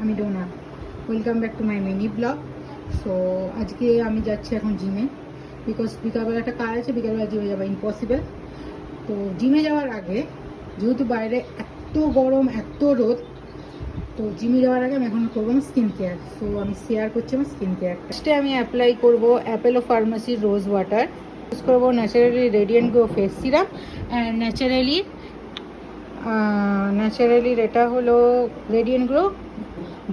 আমি Dona. Welcome back to my mini blog. So আজকে আমি যাচ্ছি এখন জিমে, বিকজ বিকালবেলা একটা কাজ আছে, বিকালবেলা জিমে যাওয়া ইম্পসিবল। তো জিমে যাওয়ার আগে, যেহেতু বাইরে এত গরম এত রোদ, তো জিমে যাওয়ার আগে আমি এখন করবো আমার স্কিন কেয়ার। সো আমি শেয়ার করছি আমার স্কিন কেয়ার। ফার্স্টে আমি অ্যাপ্লাই করবো অ্যাপেলো ফার্মাসির রোজ ওয়াটার, ইউজ করবো naturally radiant glow face serum and ন্যাচারালির এটা হলো রেডিয়েন্ট গ্লো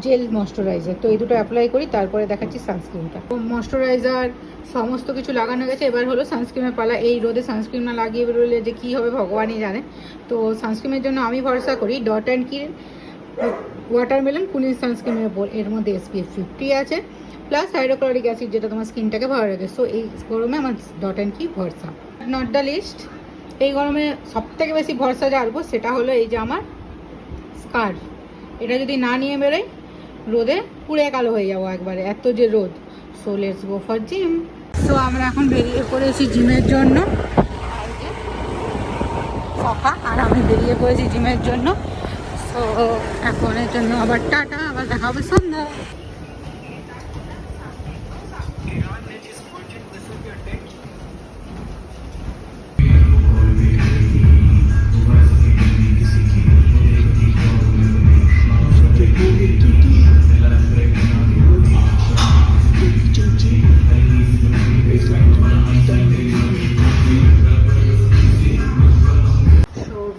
জেল ময়শ্চারাইজার। তো এই দুটো অ্যাপ্লাই করি, তারপরে দেখাচ্ছি সানস্ক্রিনটা। ময়শ্চারাইজার সমস্ত কিছু লাগানো গেছে, এবার হলো সানস্ক্রিনের পালা। এই রোদে সানস্ক্রিন না লাগিয়ে বেরোলে যে কী হবে ভগবানই জানে। তো সানস্ক্রিনের জন্য আমি ভরসা করি ডট অ্যান্ড কির ওয়াটারমেলন কুলিং সানস্ক্রিনের ওপর। এর মধ্যে SPF 50 আছে, প্লাস হাইড্রোক্লোরিক অ্যাসিড, যেটা তোমার স্কিনটাকে ভালো রাখে। সো এই গরমে আমার ডট অ্যান্ড কি ভরসা। নট দ্য লিস্ট, এই গরমে সবথেকে বেশি ভরসা জানবো সেটা হলো এই যে আমার স্কার্ফ। এটা যদি না নিয়ে বেরোই রোদে পুড়ে কালো হয়ে যাবো একবারে, এত যে রোদ। So let's go for gym. So আমরা এখন বেরিয়ে পড়েছি জিমের জন্য, আর আমি বেরিয়ে পড়েছি জিমের জন্য। সো এখন এর জন্য আবার টাটা, আবার দেখা হবে সন্ধ্যা।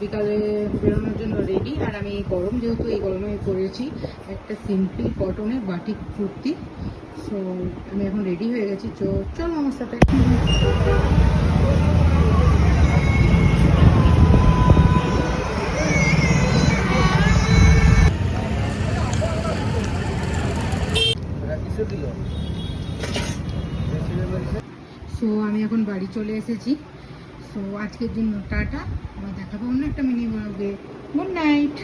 বিকালে বেরোনোর জন্য রেডি, আর আমি গরম যেহেতু এই গরমে পরেছি একটা সিম্পলি কটনের বাটিক কুর্তি। সো আমি এখন রেডি হয়ে গেছি। চলো আমার সাথে। সো আমি এখন বাড়ি চলে এসেছি। সো আজকের জন্য টাটা, আবার দেখাবো অন্য একটা মিনি ব্লগে। Good night.